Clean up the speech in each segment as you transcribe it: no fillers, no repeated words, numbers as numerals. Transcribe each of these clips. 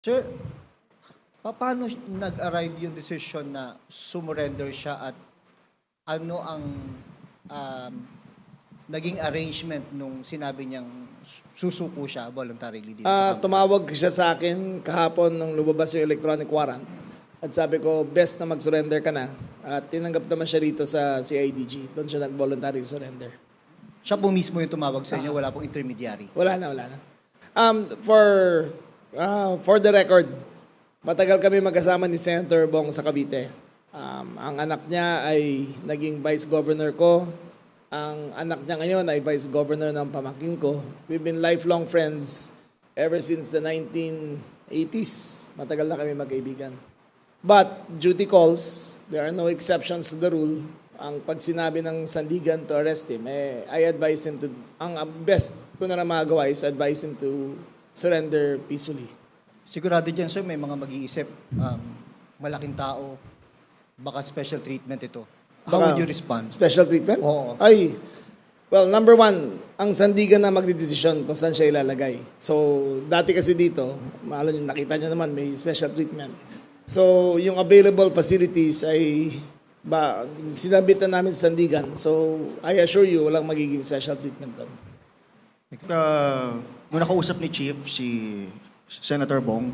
Sir, paano nag-arrive yung decision na sumurrender siya at ano ang um, naging arrangement nung sinabi niyang susuko siya voluntarily dito sa company? Tumawag siya sa akin kahapon nung lumabas yung electronic warrant. At sabi ko, best na mag-surrender ka na. At tinanggap naman siya rito sa CIDG. Doon siya nag-voluntary surrender. Siya po mismo yung tumawag sa inyo, wala pong intermediary. Wala na. For the record, matagal kami magkasama ni Senator Bong sa Cavite. Ang anak niya ay naging vice governor ko. Ang anak niya ngayon ay vice governor ng pamangkin ko. We've been lifelong friends ever since the 1980s. Matagal na kami magkaibigan. But duty calls, there are no exceptions to the rule. Ang pag sinabi ng sandigan to arrest him, I advise him to, ang best ko na magawa is to advise him to surrender peacefully. Sigurado dyan, sir, may mga mag-iisip, malaking tao, baka special treatment ito. How would you respond? Special treatment? Oo. Well, number one, ang sandigan na magdidesisyon kung saan siya ilalagay. So, dati kasi dito, nakita niyo naman, may special treatment. So, yung available facilities ay sinabitan namin sa sandigan. So, I assure you, walang magiging special treatment doon. Nung nakausap ni Chief, si Senator Bong,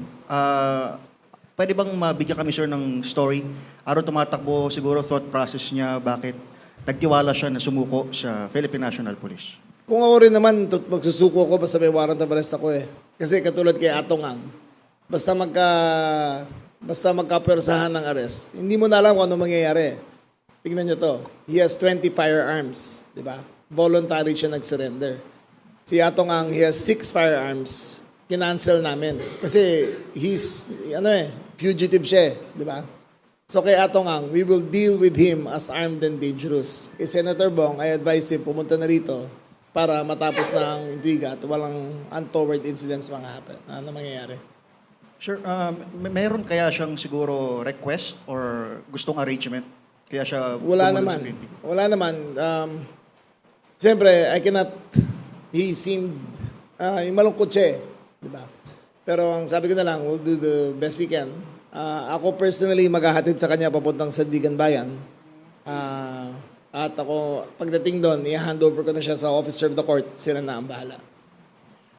pwede bang mabigyan kami, sir, ng story? Araw tumatakbo siguro thought process niya, bakit nagtiwala siya na sumuko sa Philippine National Police? Kung ako rin naman, magsusuko ko basta may warrant of arrest ako eh. Kasi katulad kay Atong Ang, basta magkapersahan ng arrest, hindi mo na alam kung ano mangyayari. Tingnan nyo to. He has 20 firearms. Di ba? Voluntary siya nag-surrender. Si Atong Ang, he has 6 firearms. Kinancel namin. Kasi he's, fugitive siya eh. Di ba? So kay Atong Ang, we will deal with him as armed and dangerous. Kay Senator Bong, I advise him pumunta na rito para matapos na ang intriga at walang untoward incidents na mangyayari. Sure, meron kaya siyang siguro request or gustong arrangement? Kaya siya Wala tumulong naman. sa PNP? Wala naman. Siyempre, he seemed, malungkot siya eh. Diba? Pero ang sabi ko na lang, we'll do the best we can. Ako personally, maghahatid sa kanya papuntang Sandigan Bayan. At ako, pagdating doon, i-hand over ko na siya sa officer of the court. Sila na ang bahala.